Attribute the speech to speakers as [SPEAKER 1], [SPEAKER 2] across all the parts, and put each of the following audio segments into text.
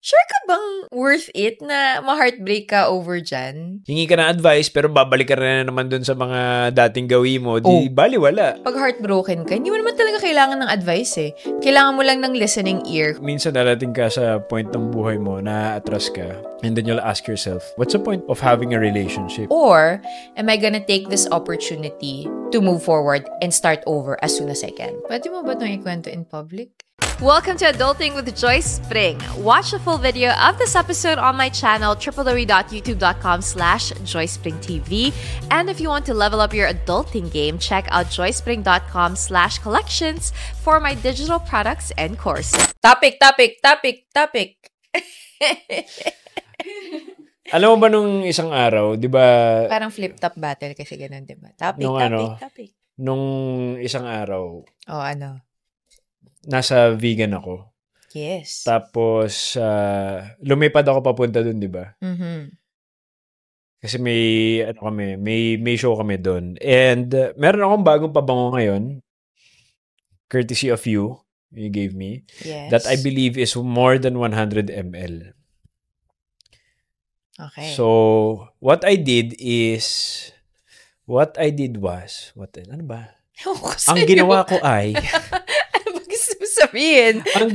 [SPEAKER 1] Sure ka bang worth it na ma-heartbreak ka over dyan?
[SPEAKER 2] Hingi ka ng advice, pero babalik ka rin na naman dun sa mga dating gawi mo, di baliwala.
[SPEAKER 1] Pag heartbroken ka, hindi mo naman talaga kailangan ng advice eh. Kailangan mo lang ng listening ear.
[SPEAKER 2] Minsan darating ka sa point ng buhay mo na atras ka, and then you'll ask yourself, what's the point of having a relationship?
[SPEAKER 1] Or, am I gonna take this opportunity to move forward and start over as soon as I can? Pwede mo ba itong ikwento in public?
[SPEAKER 3] Welcome to Adulting with Joyce Spring. Watch the full video of this episode on my channel, www.youtube.com/joyspringtv. And if you want to level up your adulting game, check out joyspring.com/collections for my digital products and courses.
[SPEAKER 1] Topic!
[SPEAKER 2] Alam mo ba nung isang araw, di ba?
[SPEAKER 1] Parang flip-top battle kasi ganun, di ba? Topic.
[SPEAKER 2] Nung isang araw.
[SPEAKER 1] Oh, ano?
[SPEAKER 2] Nasa vegan ako.
[SPEAKER 1] Yes.
[SPEAKER 2] Tapos, lumipad ako papunta dun, di ba?
[SPEAKER 1] Mm-hmm.
[SPEAKER 2] Kasi may show kami dun. And, meron akong bagong pabango ngayon. Courtesy of you gave me.
[SPEAKER 1] Yes.
[SPEAKER 2] That I believe is more than 100 ml.
[SPEAKER 1] Okay.
[SPEAKER 2] So, what I did was, ano ba? Ang ginawa ko ay,
[SPEAKER 1] sabihin.
[SPEAKER 2] ang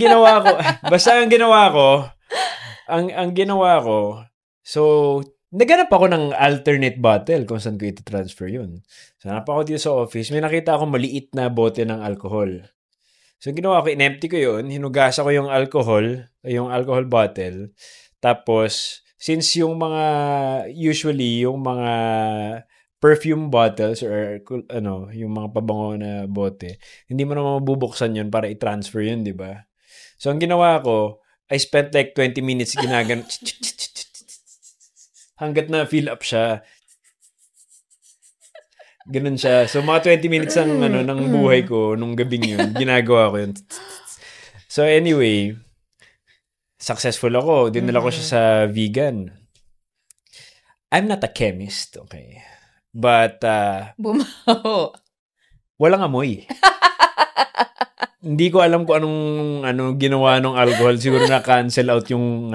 [SPEAKER 2] ginawa ko, so, naganap ako ng alternate bottle kung saan ko ito transfer yun. So, hanap ako dito sa office, may nakita akong maliit na bote ng alcohol. So, ginawa ko, in-empty ko yun, hinugasa ko yung alcohol bottle, tapos, since yung mga perfume bottles or yung mga pabango na bote, hindi mo naman mabubuksan yun para i-transfer yun, di ba? So, ang ginawa ko, I spent like 20 minutes ginagan hanggat na fill up siya. Ganun siya. So, mga 20 minutes ng buhay ko nung gabing yun, ginagawa ko yun. So, anyway, successful ako. Dinala ko siya sa vegan. I'm not a chemist, okay? But,
[SPEAKER 1] bumaho.
[SPEAKER 2] Walang amoy. Hindi ko alam kung anong ginawa ng alcohol. Siguro na-cancel out yung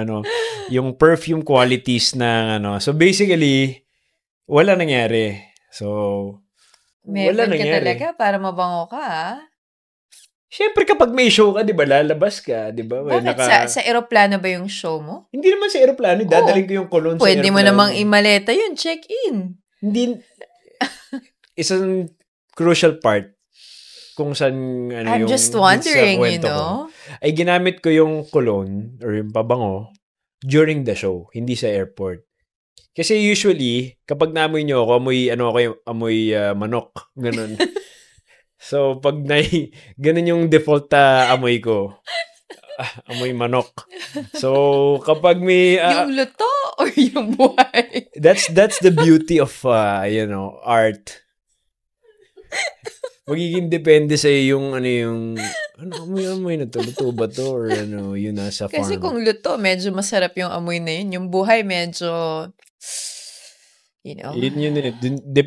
[SPEAKER 2] perfume qualities ng So, basically, wala nangyari. So, wala
[SPEAKER 1] nangyari. Meron ka talaga para mabango ka, ha?
[SPEAKER 2] Siyempre, kapag may show ka, di ba, lalabas ka, di ba?
[SPEAKER 1] Bakit? Sa aeroplano ba yung show mo?
[SPEAKER 2] Hindi naman sa aeroplano. Dadalhin ko yung cologne sa aeroplano.
[SPEAKER 1] Pwede mo namang imaleta yun. Check-in.
[SPEAKER 2] Hindi. Isang crucial part kung saan
[SPEAKER 1] I'm just wondering,
[SPEAKER 2] ay ginamit ko yung cologne or yung pabango during the show, hindi sa airport. Kasi usually, kapag naamoy nyo ako, amoy manok. Ganun. So, pag ganun yung default amoy ko. Amoy manok. So, kapag may...
[SPEAKER 1] yung luto or yung buhay?
[SPEAKER 2] That's the beauty of, art. Magiging depende sa yung amoy na to, luto ba to, or yun nasa farm.
[SPEAKER 1] Kasi kung luto, medyo masarap yung amoy na yun. Yung buhay, medyo,
[SPEAKER 2] Yun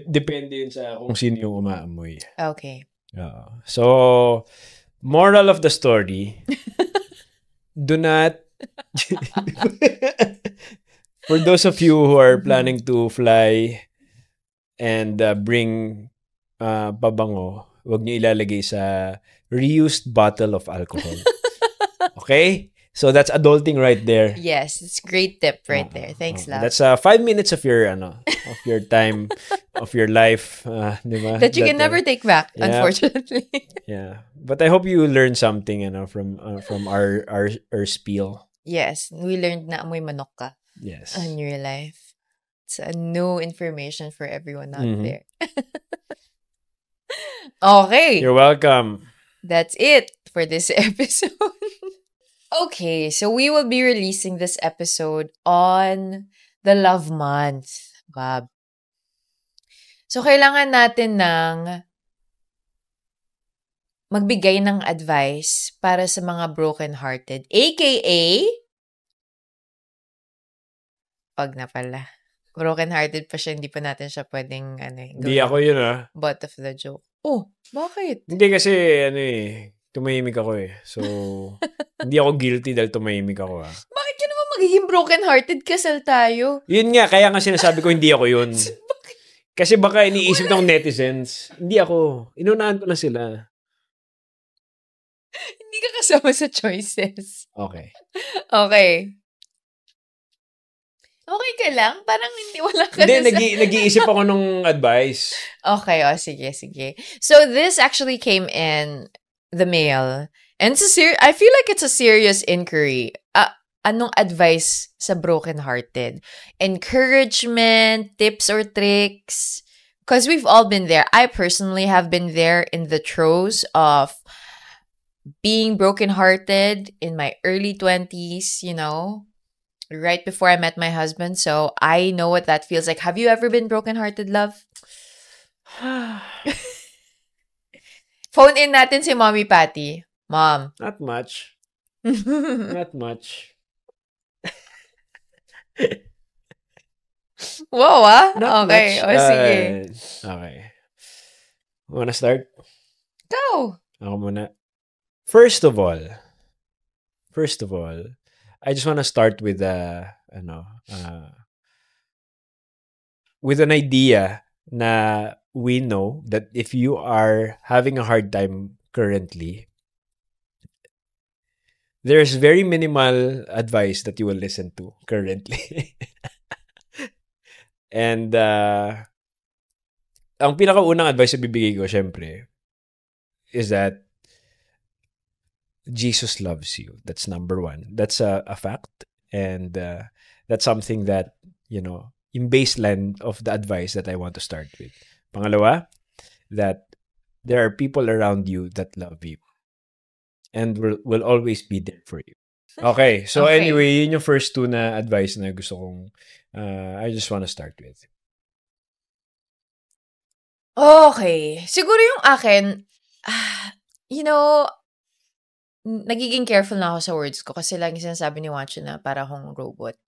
[SPEAKER 2] depende yun sa kung sino yung umaamoy.
[SPEAKER 1] Okay.
[SPEAKER 2] So, moral of the story, do not, for those of you who are planning to fly and bring pabango, huwag niyo ilalagay sa reused bottle of alcohol. Okay? So that's adulting right there.
[SPEAKER 1] Yes, it's a great tip right there. Thanks, love.
[SPEAKER 2] That's 5 minutes of your time, of your life, diba?
[SPEAKER 1] That you can never take back, unfortunately.
[SPEAKER 2] Yeah, but I hope you learned something, from our spiel.
[SPEAKER 1] Yes, we learned na amoy manok ka.
[SPEAKER 2] Yes.
[SPEAKER 1] In your life. It's a new information for everyone out there. Okay.
[SPEAKER 2] You're welcome.
[SPEAKER 1] That's it for this episode. Okay, so we will be releasing this episode on the Love Month, Bob. So, kailangan natin ng magbigay ng advice para sa mga broken-hearted, aka pag na pala. Broken-hearted pa siya, hindi pa natin siya pwedeng
[SPEAKER 2] Hindi ako yun,
[SPEAKER 1] butt of the joke. Oh, bakit?
[SPEAKER 2] Hindi kasi, tumahimik ako eh. So, hindi ako guilty dahil tumahimik ako,
[SPEAKER 1] Bakit ka naman magiging broken-hearted kasal tayo?
[SPEAKER 2] Yun nga, kaya nga sinasabi ko hindi ako yun. Kasi baka iniisip ng netizens, hindi ako. Inunahan ko na sila.
[SPEAKER 1] Hindi ka kasama sa choices.
[SPEAKER 2] Okay.
[SPEAKER 1] Okay. Okay ka lang? Parang wala ka
[SPEAKER 2] Hindi,
[SPEAKER 1] na sa...
[SPEAKER 2] nag-iisip ako nung advice.
[SPEAKER 1] Okay, sige. So this actually came in the mail. And I feel like it's a serious inquiry. Anong advice sa broken-hearted? Encouragement, tips or tricks? Because we've all been there. I personally have been there in the throes of being broken-hearted in my early 20s, right before I met my husband. So I know what that feels like. Have you ever been broken-hearted, love? Phone in natin si Mommy Patty. Mom.
[SPEAKER 2] Not much. Not much.
[SPEAKER 1] Wow,
[SPEAKER 2] Not
[SPEAKER 1] okay.
[SPEAKER 2] much.
[SPEAKER 1] Sige.
[SPEAKER 2] Okay. Wanna start?
[SPEAKER 1] Go.
[SPEAKER 2] Ako muna. First of all, I just wanna start with with an idea na we know that if you are having a hard time currently, there's very minimal advice that you will listen to currently. And ang pinakaunang advice na bibigay ko, syempre, is that Jesus loves you. That's number one. That's a fact. And that's something that, yung baseline of the advice that I want to start with. Pangalawa, that there are people around you that love you and will always be there for you. Okay. So
[SPEAKER 1] Okay.
[SPEAKER 2] anyway, yun yung first two na advice na gusto kong I just want to start with.
[SPEAKER 1] Okay. Siguro yung akin, nagiging careful na ako sa words ko kasi lagi sinasabi ni Wancho na para akong robot.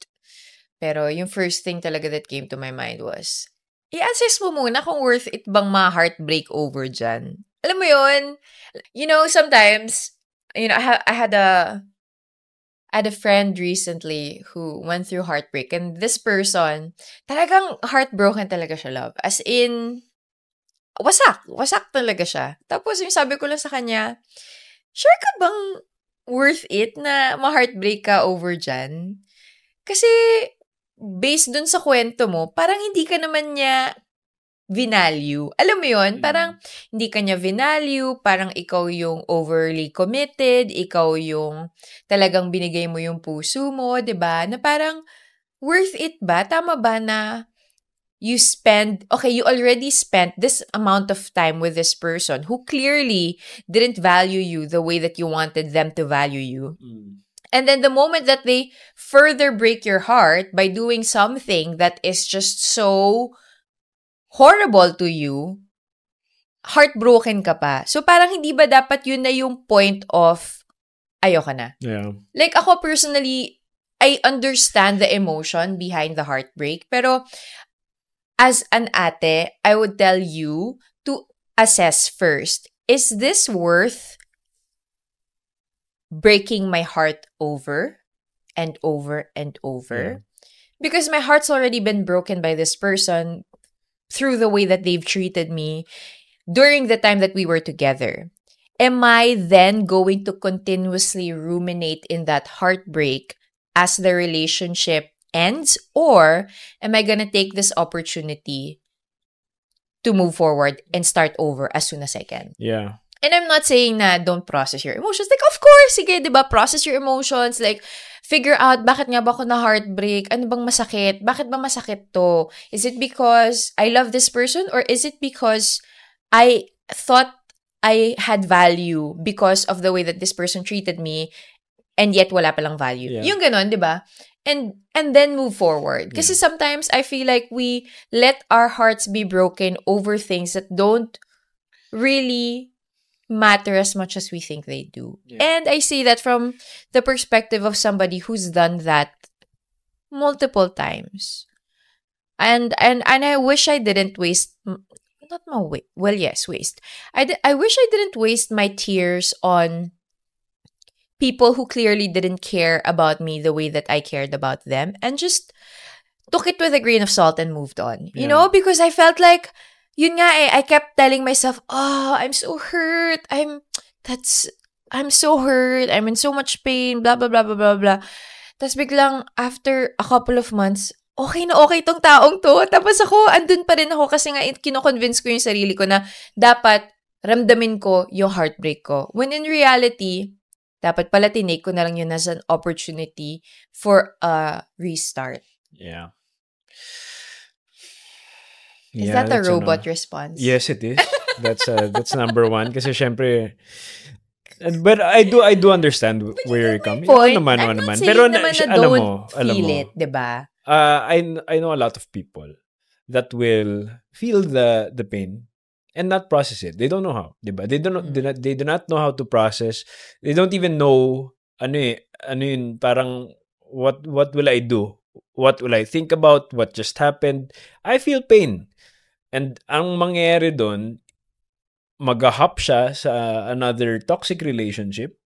[SPEAKER 1] Pero yung first thing talaga that came to my mind was, i-assess mo muna kung worth it bang ma-heartbreak over dyan. Alam mo yun? Sometimes, I had a friend recently who went through heartbreak, and this person, talagang heartbroken talaga siya, love. As in, wasak talaga siya. Tapos yung sabi ko lang sa kanya, sure ka bang worth it na ma-heartbreak ka over dyan? Kasi, based dun sa kwento mo, parang hindi ka naman niya vinalue. Alam mo yun? Parang hindi ka niya vinalue, parang ikaw yung overly committed, ikaw yung talagang binigay mo yung puso mo, 'di ba? Na parang worth it ba? Tama ba na you already spent this amount of time with this person who clearly didn't value you the way that you wanted them to value you. And then the moment that they further break your heart by doing something that is just so horrible to you, heartbroken ka pa. So parang hindi ba dapat yun na yung point of ayoko na?
[SPEAKER 2] Yeah.
[SPEAKER 1] Like ako personally, I understand the emotion behind the heartbreak. Pero as an ate, I would tell you to assess first, is this worth breaking my heart over and over and over? Because my heart's already been broken by this person through the way that they've treated me during the time that we were together. Am I then going to continuously ruminate in that heartbreak as the relationship ends? Or am I gonna take this opportunity to move forward and start over as soon as I can?
[SPEAKER 2] Yeah.
[SPEAKER 1] And I'm not saying na don't process your emotions. Like, of course, sige, di ba? Process your emotions. Like, figure out, bakit nga ba ako na heartbreak? Ano bang masakit? Bakit ba masakit to? Is it because I love this person? Or is it because I thought I had value because of the way that this person treated me and yet wala palang value?
[SPEAKER 2] Yeah.
[SPEAKER 1] Yung ganon, di ba? And then move forward. Kasi sometimes I feel like we let our hearts be broken over things that don't really matter as much as we think they do.
[SPEAKER 2] Yeah.
[SPEAKER 1] And I see that from the perspective of somebody who's done that multiple times. And I wish I didn't waste waste. I wish I didn't waste my tears on people who clearly didn't care about me the way that I cared about them and just took it with a grain of salt and moved on. You know, because I felt like, yun nga I kept telling myself, oh, I'm so hurt. I'm so hurt. I'm in so much pain, blah, blah, blah, blah, blah, blah. Tapos biglang, after a couple of months, okay na okay tong taong to. Tapos ako, andun pa rin ako kasi nga kino-convince ko yung sarili ko na dapat ramdamin ko yung heartbreak ko. When in reality, dapat pala tinake ko na lang yun as an opportunity for a restart.
[SPEAKER 2] Yeah.
[SPEAKER 1] Is that a robot response?
[SPEAKER 2] Yes, it is. That's number one. Kasi syempre, but I do understand where you're coming.
[SPEAKER 1] Point,
[SPEAKER 2] I'm
[SPEAKER 1] not
[SPEAKER 2] naman.
[SPEAKER 1] saying
[SPEAKER 2] Pero
[SPEAKER 1] naman na
[SPEAKER 2] alam
[SPEAKER 1] don't
[SPEAKER 2] mo,
[SPEAKER 1] feel it, diba?
[SPEAKER 2] I know a lot of people that will feel the pain and not process it. They don't know how, diba? They do not know how to process. They don't even know parang what will I do? What will I think about? What just happened? I feel pain. And ang mangyayari doon, mag-hop siya sa another toxic relationship.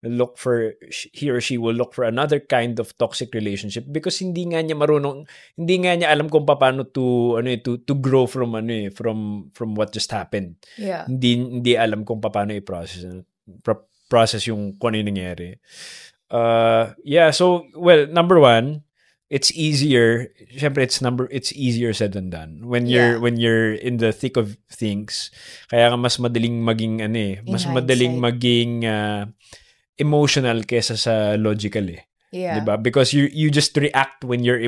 [SPEAKER 2] He or she will look for another kind of toxic relationship because hindi nga niya alam kung paano to grow from what just happened.
[SPEAKER 1] Yeah.
[SPEAKER 2] Hindi alam kung paano i-process yung kung ano yung nangyari. So number one, it's easier. Syempre it's easier said than done when you're in the thick of things. Kaya ka mas madaling maging maging emotional kesa sa logical
[SPEAKER 1] Yeah.
[SPEAKER 2] Diba? Because you just react when you're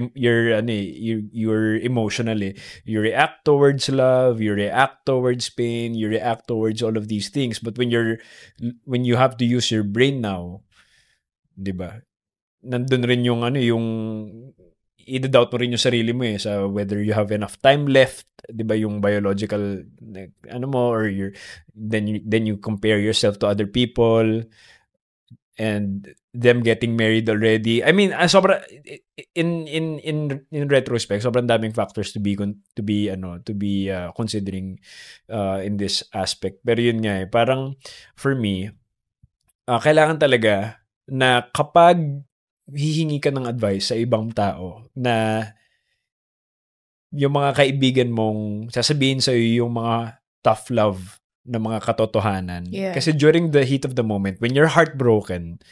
[SPEAKER 2] emotional You react towards love, you react towards pain, you react towards all of these things. But when you have to use your brain now, diba? Nandun rin yung i-doubt mo rin yung sarili mo sa whether you have enough time left, 'di ba, yung biological or then you compare yourself to other people and them getting married already. I mean, sobra in retrospect, sobrang daming factors to be considering in this aspect. Pero yun nga parang for me, kailangan talaga na kapag hihingi ka ng advice sa ibang tao na yung mga kaibigan mong sasabihin sa iyo yung mga tough love na mga katotohanan.
[SPEAKER 1] Yeah.
[SPEAKER 2] Kasi during the heat of the moment, when you're heartbroken,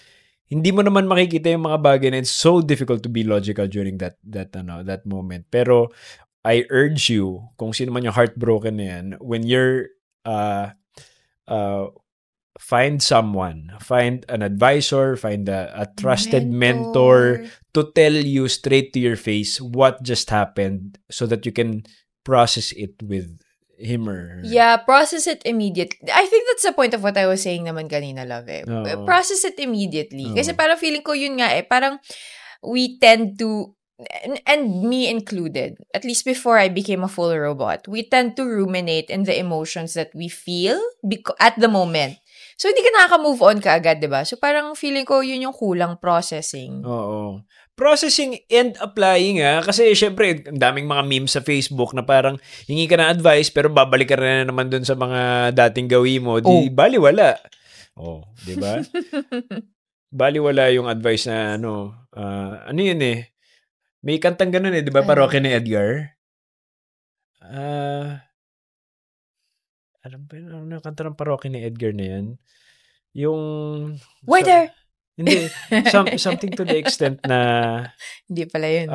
[SPEAKER 2] hindi mo naman makikita yung mga bagay na it's so difficult to be logical during that moment. Pero I urge you, kung sino man yung heartbroken na yan, when you're find an advisor, find a trusted mentor to tell you straight to your face what just happened so that you can process it with him or her.
[SPEAKER 1] Yeah, process it immediately. I think that's the point of what I was saying naman kanina, love. Process it immediately. Kasi parang feeling ko yun nga parang we tend to, and me included, at least before I became a full robot, we tend to ruminate in the emotions that we feel at the moment. So, hindi ka nakaka-move on ka agad, diba? So, parang feeling ko yun yung kulang processing.
[SPEAKER 2] Oo. Processing and applying kasi syempre, ang daming mga memes sa Facebook na parang hingi ka ng advice pero babalik ka rin na naman dun sa mga dating gawin mo. Baliwala. Di ba? Baliwala yung advice na ano yun may kantang ganun di ba? Parokya ni Edgar. Alam ba yun? Ano kanta ng parokya ni Edgar na yan? Yung...
[SPEAKER 1] Waiter!
[SPEAKER 2] Hindi. Something to the extent na...
[SPEAKER 1] Hindi pala yun.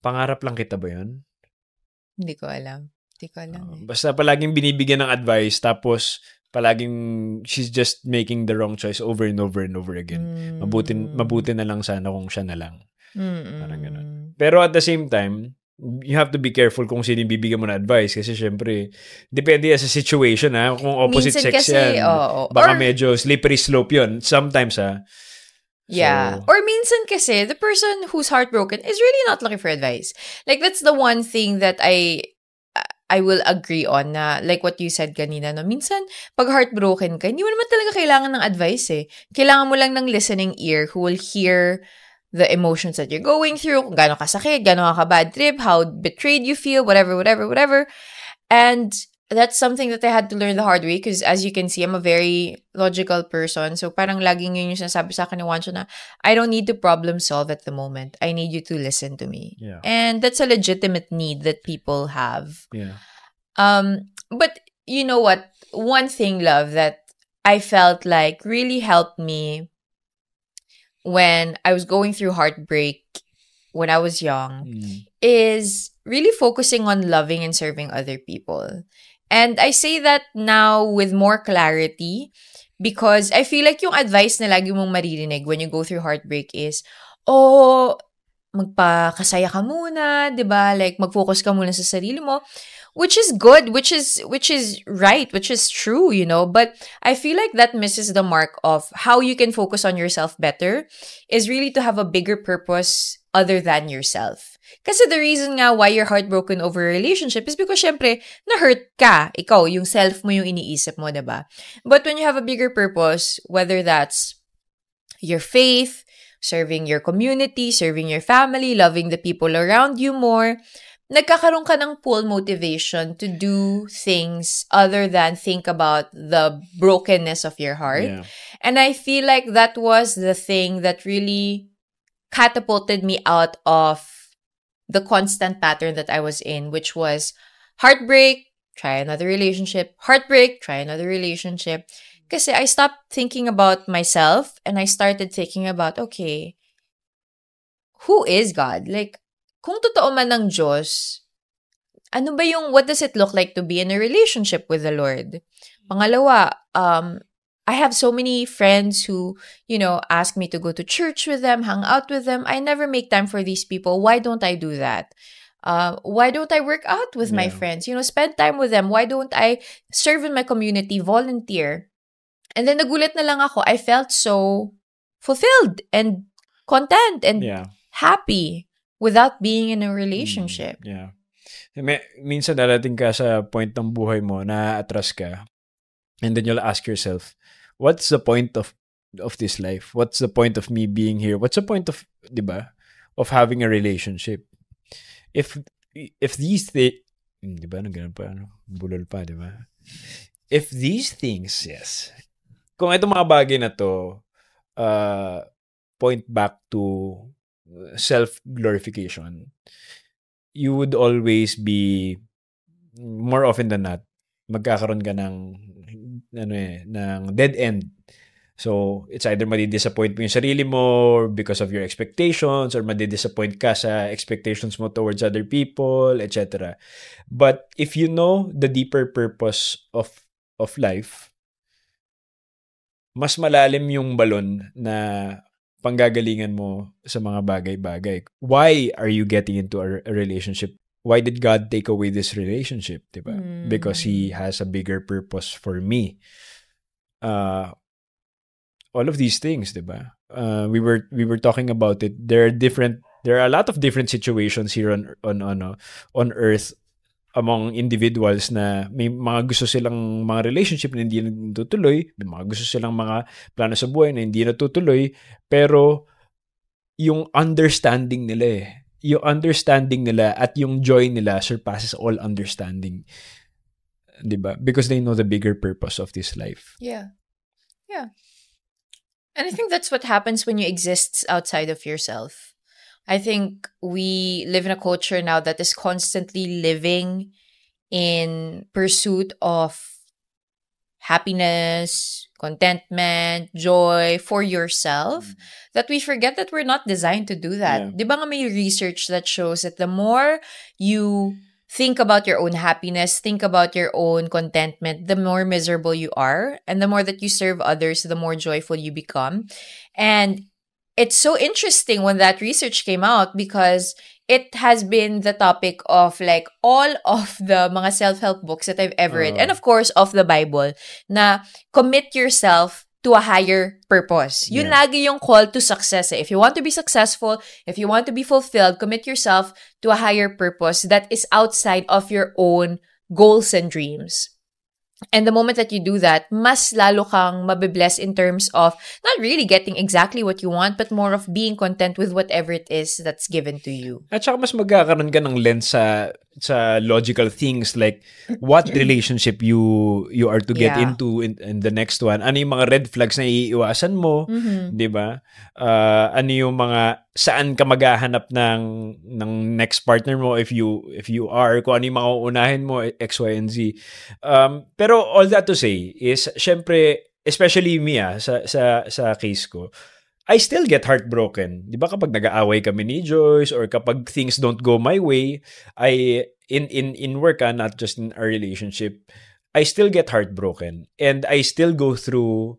[SPEAKER 2] Pangarap lang kita ba yun?
[SPEAKER 1] Hindi ko alam.
[SPEAKER 2] Basta palaging binibigyan ng advice tapos palaging she's just making the wrong choice over and over and over again. Mabuti na lang sana kung siya na lang. Parang ganun. Pero at the same time, you have to be careful kung sino yung bibigyan mo na advice kasi syempre, depende sa situation kung opposite
[SPEAKER 1] minsan
[SPEAKER 2] sex
[SPEAKER 1] kasi,
[SPEAKER 2] yan. Baka medyo slippery slope yun. Sometimes
[SPEAKER 1] Yeah.
[SPEAKER 2] So,
[SPEAKER 1] or minsan kasi, the person who's heartbroken is really not looking for advice. Like, that's the one thing that I will agree on na, like what you said kanina, minsan, pag heartbroken ka, hindi mo naman talaga kailangan ng advice Kailangan mo lang ng listening ear who will hear the emotions that you're going through, kung gano'ng kasakit, gano'ng ka bad trip, how betrayed you feel, whatever. And that's something that I had to learn the hard way because as you can see, I'm a very logical person. So parang laging yun yung sinasabi sa akin ni Juancho na, I don't need to problem solve at the moment. I need you to listen to me.
[SPEAKER 2] Yeah.
[SPEAKER 1] And that's a legitimate need that people have.
[SPEAKER 2] Yeah.
[SPEAKER 1] But you know what? One thing, love, that I felt like really helped me when I was going through heartbreak when I was young is really focusing on loving and serving other people. And I say that now with more clarity because I feel like yung advice na lagi mong maririnig when you go through heartbreak is, magpakasaya ka muna, 'di ba? Like mag-focus ka muna sa sarili mo, which is good, which is right, which is true, you know. But I feel like that misses the mark of how you can focus on yourself better is really to have a bigger purpose other than yourself. Kasi the reason nga why you're heartbroken over a relationship is because syempre, na-hurt ka. Ikaw, yung self mo yung iniisip mo, 'di ba? But when you have a bigger purpose, whether that's your faith, serving your community, serving your family, loving the people around you more, nagkakaroon ka ng pull motivation to do things other than think about the brokenness of your heart.
[SPEAKER 2] Yeah.
[SPEAKER 1] And I feel like that was the thing that really catapulted me out of the constant pattern that I was in, which was heartbreak, try another relationship, heartbreak, try another relationship. Kasi I stopped thinking about myself and I started thinking about, okay, who is God? Like, kung totoo man ng Diyos, ano ba yung, what does it look like to be in a relationship with the Lord? Pangalawa, I have so many friends who, you know, ask me to go to church with them, hang out with them. I never make time for these people. Why don't I do that? Why don't I work out with my friends? You know, spend time with them. Why don't I serve in my community, volunteer? And then nagulat na lang ako. I felt so fulfilled and content and happy without being in a relationship.
[SPEAKER 2] Yeah. Minsan darating ka sa point ng buhay mo na atras ka and then you'll ask yourself, what's the point of this life? What's the point of me being here? What's the point of, diba, of having a relationship? If these things, diba, ganun pa, bulol pa, diba? If these things, yes, kung itong mga bagay na to point back to self-glorification, you would always be, more often than not, magkakaroon ka ng dead end. So, it's either madi-disappoint mo yung sarili mo because of your expectations or madi-disappoint ka sa expectations mo towards other people, etc. But if you know the deeper purpose of life, mas malalim yung balon na panggagalingan mo sa mga bagay-bagay. Why are you getting into a relationship? Why did God take away this relationship? Diba? Because He has a bigger purpose for me. All of these things, diba? We were talking about it. There are a lot of different situations here on earth among individuals na may mga gusto silang mga relationship na hindi natutuloy, may mga gusto silang mga plano sa buhay na hindi natutuloy, pero yung understanding nila at yung joy nila surpasses all understanding. Diba? Because they know the bigger purpose of this life.
[SPEAKER 1] Yeah. Yeah. And I think that's what happens when you exist outside of yourself. I think we live in a culture now that is constantly living in pursuit of happiness, contentment, joy for yourself, that we forget that we're not designed to do that. Di ba nga may research that shows that the more you think about your own happiness, think about your own contentment, the more miserable you are. And the more that you serve others, the more joyful you become. And it's so interesting when that research came out because it has been the topic of like all of the mga self-help books that I've ever read. And of course, of the Bible, na commit yourself to a higher purpose. Yun lagi yung call to success. If you want to be successful, if you want to be fulfilled, commit yourself to a higher purpose that is outside of your own goals and dreams. And the moment that you do that, mas lalo kang mabibless in terms of not really getting exactly what you want, but more of being content with whatever it is that's given to you.
[SPEAKER 2] At saka mas magkakaroon ka ng lens sa sa logical things like what relationship you are to get
[SPEAKER 1] Yeah.
[SPEAKER 2] into in the next one. Ano yung mga red flags na iiwasan mo, 'di ba? Ano yung mga saan ka maghahanap ng next partner mo if you are, kung ano yung mga uunahin mo, X, Y, and Z. Pero all that to say is syempre, especially me sa case ko, I still get heartbroken. 'Di ba kapag nag-aaway kami ni Joyce or kapag things don't go my way, in work, not just in our relationship, I still get heartbroken and I still go through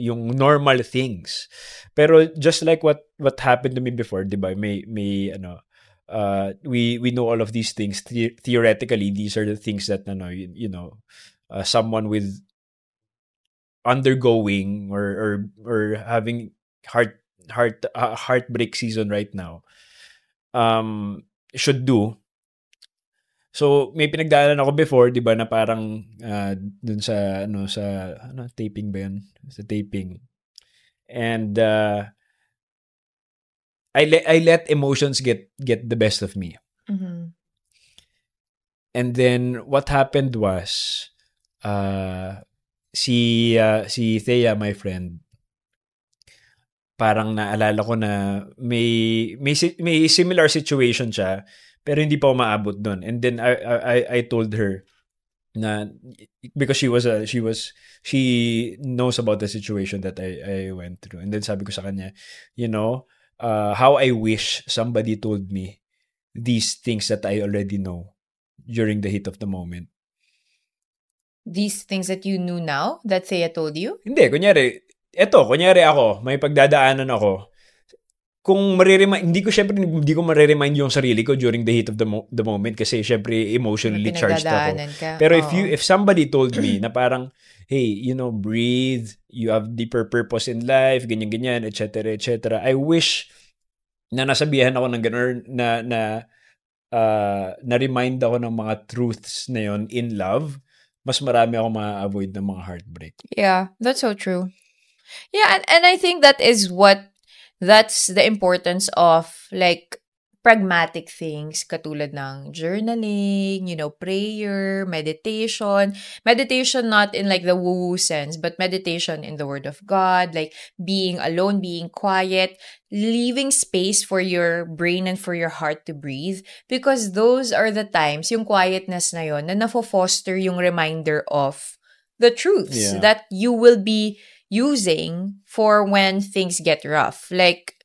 [SPEAKER 2] yung normal things. Pero just like what happened to me before, 'di ba? May we know all of these things. Theoretically, these are the things that someone with undergoing or having heartbreak season right now should do. So may pinagdaanan ako before, 'di ba, na parang dun sa taping ba 'yun? Sa taping. And I let emotions get the best of me.
[SPEAKER 1] Mhm.
[SPEAKER 2] And then what happened was si Thea, my friend, parang naalala ko na may similar situation siya pero hindi pa umaabot doon. And then I told her na because she knows about the situation that I went through. And then sabi ko sa kanya, how I wish somebody told me these things that I already know during the heat of the moment.
[SPEAKER 1] These things that you knew now that Thea told you?
[SPEAKER 2] Hindi, kunyari ako, may pagdadaanan ako. Kung hindi ko mareremind yung sarili ko during the heat of the moment kasi syempre emotionally charged ako. Pero if somebody told me na parang, hey, breathe, you have deeper purpose in life, ganyan, etc., etc., I wish na nasabihan ako ng gano'n na remind ako ng mga truths na yon in love, mas marami ako ma-avoid ng mga heartbreak.
[SPEAKER 1] Yeah, that's so true. Yeah, and I think that's the importance of like pragmatic things katulad ng journaling, prayer, meditation. Meditation not in like the woo-woo sense, but meditation in the Word of God, like being alone, being quiet, leaving space for your brain and for your heart to breathe, because those are the times, yung quietness na yon, na nafo-foster yung reminder of the truths that you will be using for when things get rough. Like,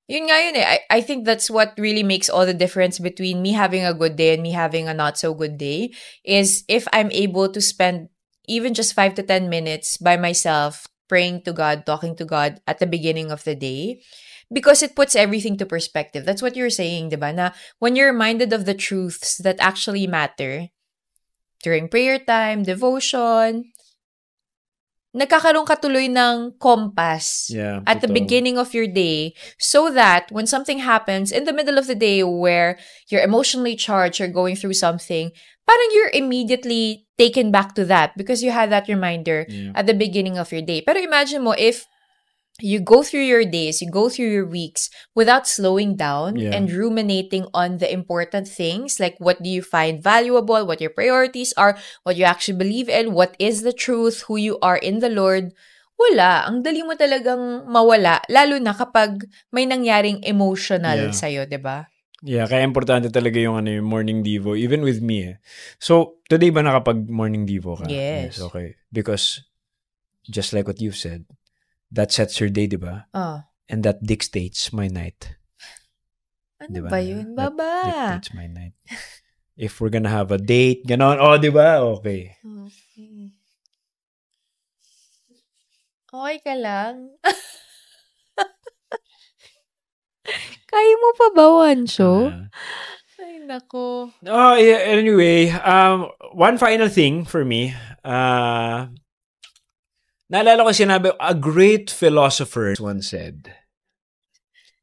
[SPEAKER 1] yun nga yun eh. I think that's what really makes all the difference between me having a good day and me having a not so good day, is if I'm able to spend even just 5 to 10 minutes by myself praying to God, talking to God at the beginning of the day, because it puts everything to perspective. That's what you're saying, diba? Na when you're reminded of the truths that actually matter during prayer time, devotion, nagkakaroon ka tuloy ng compass at the beginning of your day, so that when something happens in the middle of the day where you're emotionally charged or going through something, parang you're immediately taken back to that because you had that reminder at the beginning of your day. Pero imagine mo if you go through your days, you go through your weeks without slowing down and ruminating on the important things, like what do you find valuable, what your priorities are, what you actually believe in, what is the truth, who you are in the Lord. Wala. Ang dali mo talagang mawala, lalo na kapag may nangyaring emotional sa'yo, diba?
[SPEAKER 2] Yeah, kaya importante talaga yung morning devo, even with me. So, today ba nakapag morning devo ka?
[SPEAKER 1] Yes.
[SPEAKER 2] Okay. Because, just like what you've said, that sets your day, diba? And that dictates my night.
[SPEAKER 1] Ano diba? Ba yun, Baba?
[SPEAKER 2] That dictates my night. If we're gonna have a date, ganon, diba? Okay.
[SPEAKER 1] Okay ka lang? Kaya mo pa ba, Wancho? Ay, nako.
[SPEAKER 2] Anyway, one final thing for me. Naalala ko sinabi, a great philosopher once said,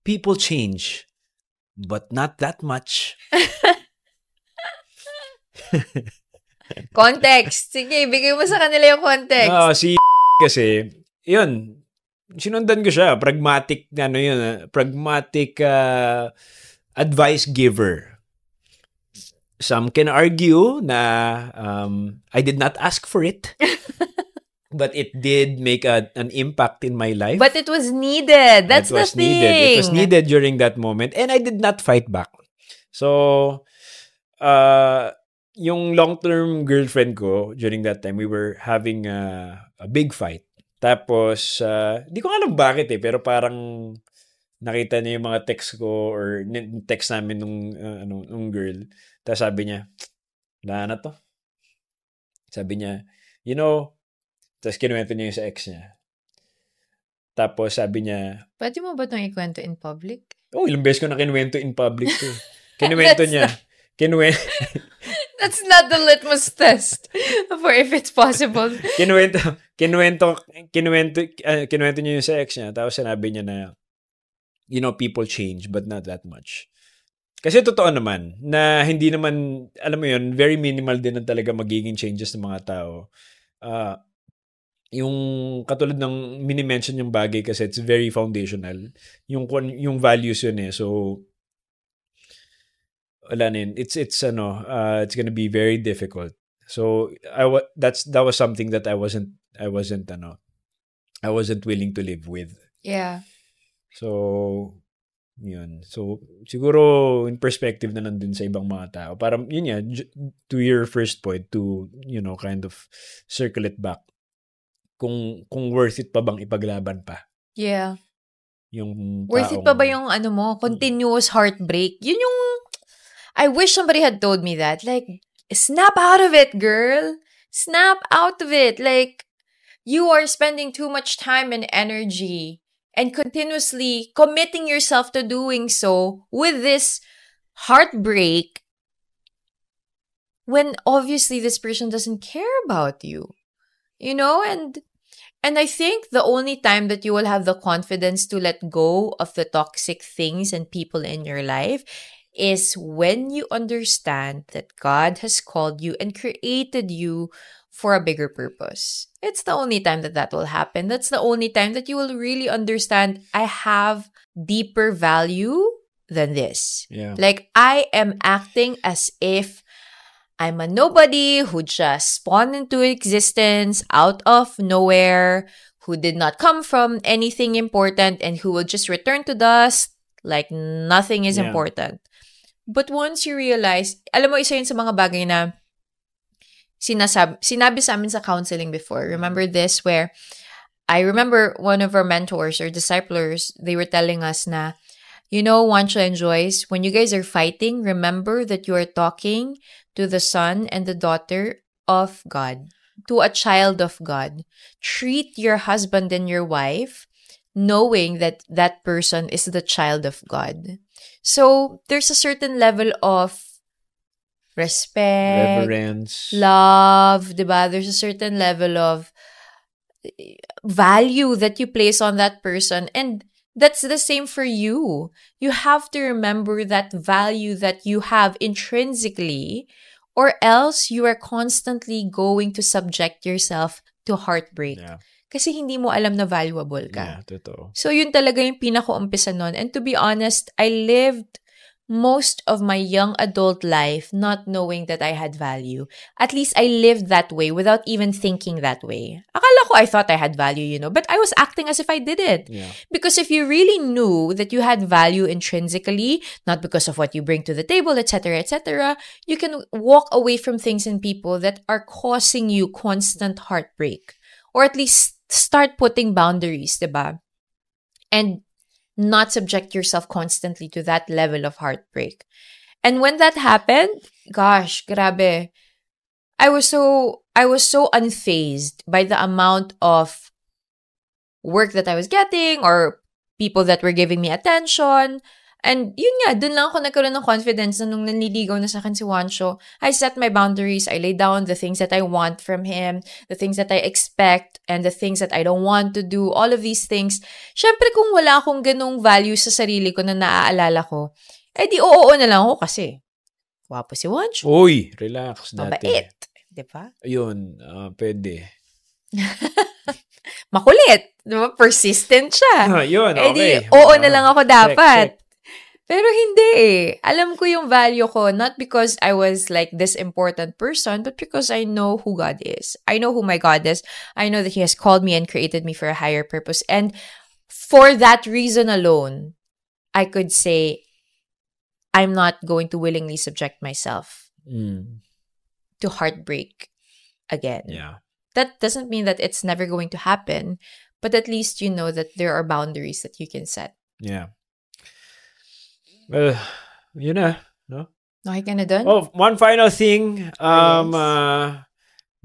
[SPEAKER 2] people change, but not that much.
[SPEAKER 1] Context. Sige, bigay mo sa kanila yung context.
[SPEAKER 2] Si kasi, yun, sinundan ko siya. Pragmatic, pragmatic advice giver. some can argue na I did not ask for it. But it did make an impact in my life.
[SPEAKER 1] But it was needed. That's the thing.
[SPEAKER 2] It was needed during that moment. And I did not fight back. So, yung long-term girlfriend ko, during that time, we were having a big fight. Tapos, di ko alam bakit pero parang nakita niya yung mga text ko or text namin nung girl. Tapos sabi niya, wala na to. Sabi niya, tapos kinuwento niya yung sa ex niya. Tapos sabi niya,
[SPEAKER 1] pwede mo ba itong ikwento in public?
[SPEAKER 2] ilang beses ko na kinuwento in public to. Kinuwento niya.
[SPEAKER 1] That's not the litmus test for if it's possible.
[SPEAKER 2] Kinuwento niya yung sa ex niya. Tapos sinabi niya na, people change but not that much. Kasi totoo naman na hindi naman, alam mo yun, very minimal din ang talaga magiging changes ng mga tao. Yung katulad ng mini-mention yung bagay kasi it's very foundational. Yung values yun So, wala na yun. It's gonna be very difficult. So, that was something that I wasn't willing to live with.
[SPEAKER 1] Yeah.
[SPEAKER 2] So, yun. So, siguro in perspective na nandun sa ibang mga tao. Parang, yun to your first point, to, kind of circle it back. Kung worth it pa bang ipaglaban pa.
[SPEAKER 1] Yeah.
[SPEAKER 2] Yung
[SPEAKER 1] worth it pa ba yung continuous heartbreak? Yun yung, I wish somebody had told me that. Like, snap out of it, girl. Snap out of it. Like, you are spending too much time and energy and continuously committing yourself to doing so with this heartbreak when obviously this person doesn't care about you. And I think the only time that you will have the confidence to let go of the toxic things and people in your life is when you understand that God has called you and created you for a bigger purpose. It's the only time that will happen. That's the only time that you will really understand, I have deeper value than this.
[SPEAKER 2] Yeah.
[SPEAKER 1] Like, I am acting as if I'm a nobody who just spawned into existence out of nowhere, who did not come from anything important, and who will just return to dust like nothing is important. But once you realize, alam mo, isa yun sa mga bagay na sinabi sa amin sa counseling before. Remember this, where I remember one of our mentors or disciplers, they were telling us na, Juancho and Joyce, when you guys are fighting, remember that you are talking to the son and the daughter of God, to a child of God. Treat your husband and your wife knowing that that person is the child of God. So, there's a certain level of respect,
[SPEAKER 2] reverence,
[SPEAKER 1] love, diba? There's a certain level of value that you place on that person. And that's the same for you. You have to remember that value that you have intrinsically, or else you are constantly going to subject yourself to heartbreak.
[SPEAKER 2] Yeah.
[SPEAKER 1] Kasi hindi mo alam na valuable ka.
[SPEAKER 2] Yeah, totoo.
[SPEAKER 1] So, yun talaga yung pinaka-umpisa nun. And to be honest, I lived most of my young adult life not knowing that I had value. At least I lived that way without even thinking that way. Akala ko I thought I had value, but I was acting as if I didn't.
[SPEAKER 2] Yeah.
[SPEAKER 1] Because if you really knew that you had value intrinsically, not because of what you bring to the table, etc., you can walk away from things and people that are causing you constant heartbreak. Or at least start putting boundaries, diba? And not subject yourself constantly to that level of heartbreak. And when that happened, gosh, grabe. I was so unfazed by the amount of work that I was getting or people that were giving me attention. And yun nga, dun lang ako nagkaroon ng confidence na nung nanliligaw na sa akin si Juancho. I set my boundaries. I lay down the things that I want from him, the things that I expect, and the things that I don't want to do. All of these things. Syempre, kung wala akong ganung value sa sarili ko na naaalala ko, di oo na lang ako kasi wapo si Juancho.
[SPEAKER 2] Uy, relax dati.
[SPEAKER 1] Mabait. Diba?
[SPEAKER 2] Ayun, pwede.
[SPEAKER 1] Makulit. Diba? Persistent siya.
[SPEAKER 2] Yun, okay.
[SPEAKER 1] Oo na lang ako dapat.
[SPEAKER 2] Check.
[SPEAKER 1] Pero hindi eh. Alam ko yung value ko, not because I was like this important person, but because I know who God is. I know who my God is. I know that He has called me and created me for a higher purpose. And for that reason alone, I could say I'm not going to willingly subject myself to heartbreak again.
[SPEAKER 2] Yeah.
[SPEAKER 1] That doesn't mean that it's never going to happen, but at least you know that there are boundaries that you can set.
[SPEAKER 2] Yeah. Well, yun na, no?
[SPEAKER 1] Okay ka na dun?
[SPEAKER 2] Oh, one final thing.
[SPEAKER 1] Yes.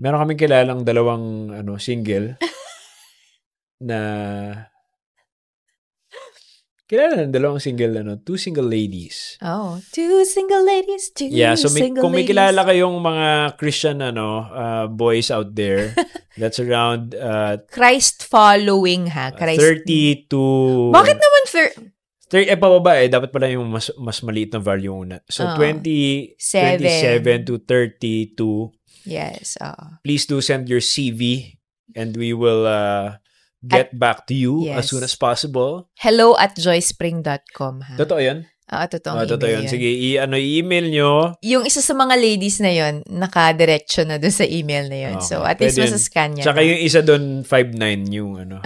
[SPEAKER 2] Meron kaming kilalang dalawang single na kilala ng dalawang single, two single ladies.
[SPEAKER 1] Oh, two single ladies, two
[SPEAKER 2] so
[SPEAKER 1] single
[SPEAKER 2] kung may
[SPEAKER 1] ladies.
[SPEAKER 2] kilala kayong mga Christian boys out there, that's around
[SPEAKER 1] Christ following ha, Christ.
[SPEAKER 2] 30 to
[SPEAKER 1] Bakit naman
[SPEAKER 2] pababa dapat pala yung mas maliit na value una. So 27 to 32.
[SPEAKER 1] Yes,
[SPEAKER 2] Please do send your CV and we will get back to you as soon as possible.
[SPEAKER 1] hello@joyspring.com ha.
[SPEAKER 2] Totoo 'yan?
[SPEAKER 1] Totoo
[SPEAKER 2] yun. Sige, i-email nyo.
[SPEAKER 1] Yung isa sa mga ladies na yun, nakadiretso na doon sa email na yun.
[SPEAKER 2] Okay.
[SPEAKER 1] So, at least masascan niya.
[SPEAKER 2] Tsaka yung isa doon, 5'9", yung yung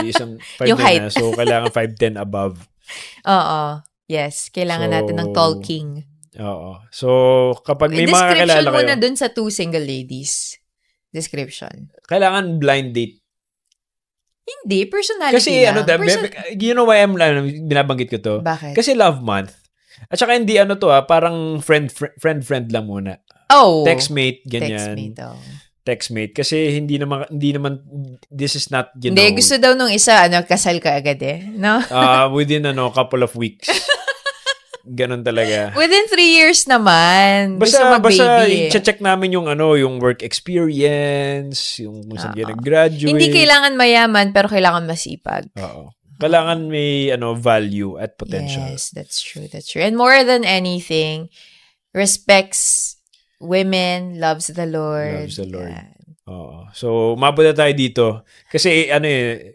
[SPEAKER 2] isang 5'9",
[SPEAKER 1] yung height.
[SPEAKER 2] So, kailangan 5'10" above.
[SPEAKER 1] Oo. Yes. Kailangan natin ng tall king.
[SPEAKER 2] Oo. So, kapag may mga kakilala kayo.
[SPEAKER 1] Description muna doon sa two single ladies. Description.
[SPEAKER 2] Kailangan blind date.
[SPEAKER 1] Hindi, personality
[SPEAKER 2] kasi
[SPEAKER 1] lang.
[SPEAKER 2] You know why binabanggit ko to?
[SPEAKER 1] Bakit?
[SPEAKER 2] Kasi love month. At saka hindi parang friend lang muna.
[SPEAKER 1] Oh.
[SPEAKER 2] Textmate, ganyan. Textmate. Kasi hindi naman, this is not,
[SPEAKER 1] Hindi, gusto daw nung isa, kasal ka agad no?
[SPEAKER 2] Within, couple of weeks. Ganon talaga.
[SPEAKER 1] Within 3 years naman.
[SPEAKER 2] Basta i-check namin yung yung work experience, yung kung saan kayo nag-graduate.
[SPEAKER 1] Hindi kailangan mayaman, pero kailangan masipag.
[SPEAKER 2] Oo. Kailangan may value at potential.
[SPEAKER 1] Yes, that's true. And more than anything, respects women, loves the Lord. Yeah.
[SPEAKER 2] Oo. So, umabot na tayo dito. Kasi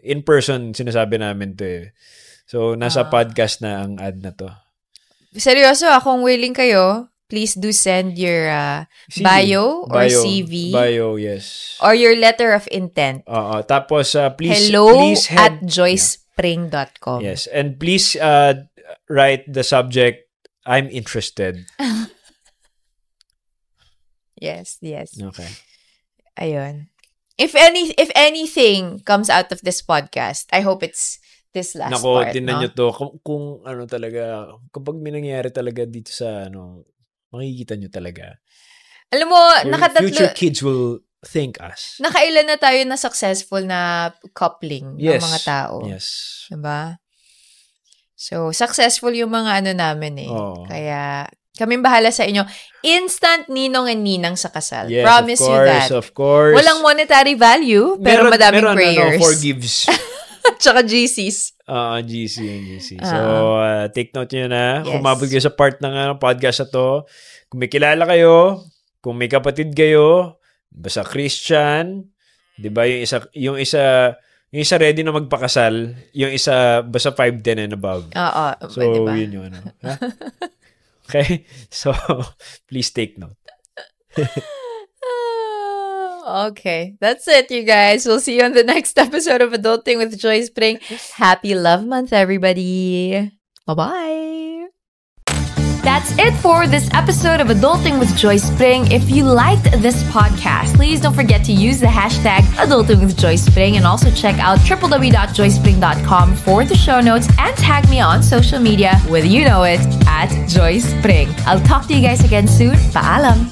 [SPEAKER 2] in person sinasabi namin to . So, nasa podcast na ang ad na to.
[SPEAKER 1] Seryoso, kung willing kayo, please do send your bio or CV.
[SPEAKER 2] Bio, yes.
[SPEAKER 1] Or your letter of intent.
[SPEAKER 2] Tapos, please
[SPEAKER 1] hello@joyspring.com.
[SPEAKER 2] Yes. And please write the subject, I'm interested.
[SPEAKER 1] Yes.
[SPEAKER 2] Okay.
[SPEAKER 1] Ayun. If anything comes out of this podcast, I hope it's this last part.
[SPEAKER 2] Tinan nyo to. Kung talaga, kapag may nangyayari talaga dito sa makikita nyo talaga.
[SPEAKER 1] Alam mo,
[SPEAKER 2] future kids will thank us.
[SPEAKER 1] Nakailan na tayo na successful na coupling ng mga tao.
[SPEAKER 2] Yes.
[SPEAKER 1] Diba? So, successful yung mga namin
[SPEAKER 2] Oh.
[SPEAKER 1] Kaya, kaming bahala sa inyo. Instant ninong and ninang sa kasal.
[SPEAKER 2] Yes,
[SPEAKER 1] Promise you that.
[SPEAKER 2] Of course.
[SPEAKER 1] Walang monetary value, pero madaming prayers.
[SPEAKER 2] Forgives.
[SPEAKER 1] Tsaka GCs.
[SPEAKER 2] GC. So, take note nyo na.
[SPEAKER 1] Yes.
[SPEAKER 2] Kung mabot kayo sa part ng podcast na to, kung may kilala kayo, kung may kapatid kayo, basta Christian, di ba? Yung isa ready na magpakasal, yung isa basta 5'10" and above.
[SPEAKER 1] Oo.
[SPEAKER 2] So,
[SPEAKER 1] diba?
[SPEAKER 2] Yun yung Okay? So, please take note.
[SPEAKER 1] Okay. That's it, you guys. We'll see you on the next episode of Adulting with Joy Spring. Happy Love Month, everybody. Bye-bye. That's it for this episode of Adulting with Joy Spring. If you liked this podcast, please don't forget to use the hashtag Adulting with Joy Spring and also check out www.joyspring.com for the show notes and tag me on social media with @JoySpring. I'll talk to you guys again soon. Paalam!